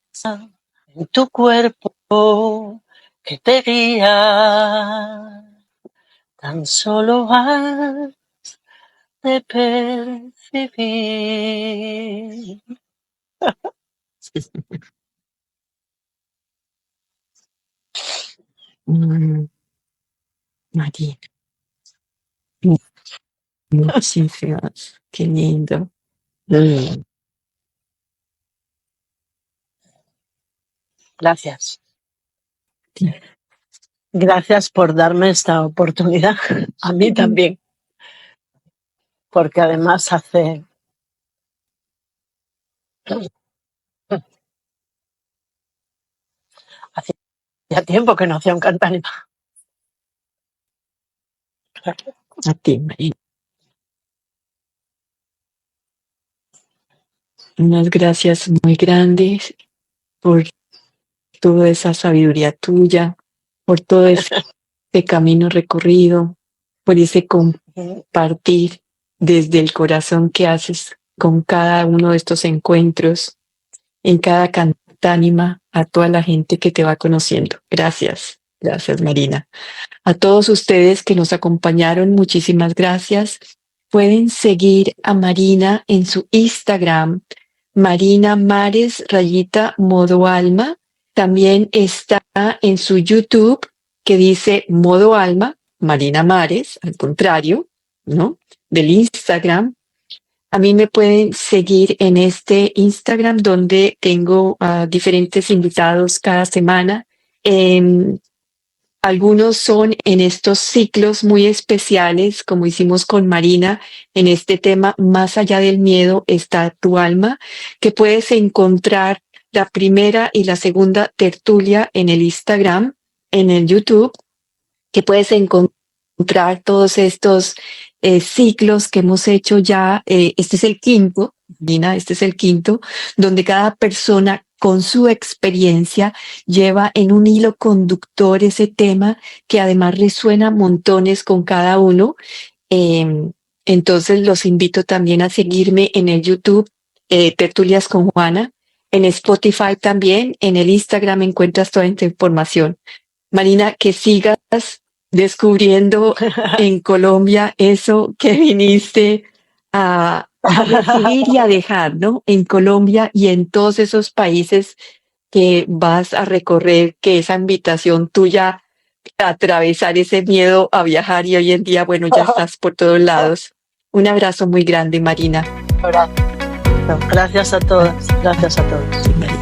en tu cuerpo que te guía. Tan solo has de percibir. María, muchísimas, qué lindo. Gracias. Sí. Gracias por darme esta oportunidad. A mí también. Porque además hace ya tiempo que no hacía un cantánima. A ti, María. Unas gracias muy grandes por toda esa sabiduría tuya, por todo ese camino recorrido, por ese compartir desde el corazón que haces con cada uno de estos encuentros, en cada cantánima, a toda la gente que te va conociendo. Gracias, gracias Marina. A todos ustedes que nos acompañaron, muchísimas gracias. Pueden seguir a Marina en su Instagram, Marina Mares Modo Alma. También está en su YouTube que dice Modo Alma, Marina Mares, al contrario, ¿no? Del Instagram. A mí me pueden seguir en este Instagram donde tengo a diferentes invitados cada semana. Algunos son en estos ciclos muy especiales, como hicimos con Marina, en este tema Más allá del miedo está tu alma, que puedes encontrar la primera y la segunda tertulia en el Instagram, en el YouTube, que puedes encontrar todos estos ciclos que hemos hecho ya. Este es el quinto, Marina, este es el quinto, donde cada persona con su experiencia lleva en un hilo conductor ese tema que además resuena montones con cada uno. Entonces los invito también a seguirme en el YouTube, Tertulias con Juana, en Spotify también, en el Instagram encuentras toda esta información. Marina, que sigas descubriendo en Colombia eso que viniste a recibir y a dejar, ¿no? En Colombia y en todos esos países que vas a recorrer, que esa invitación tuya a atravesar ese miedo a viajar y hoy en día, bueno, ya estás por todos lados. Un abrazo muy grande, Marina. Gracias a todos. Gracias a todos. Sí, Marina.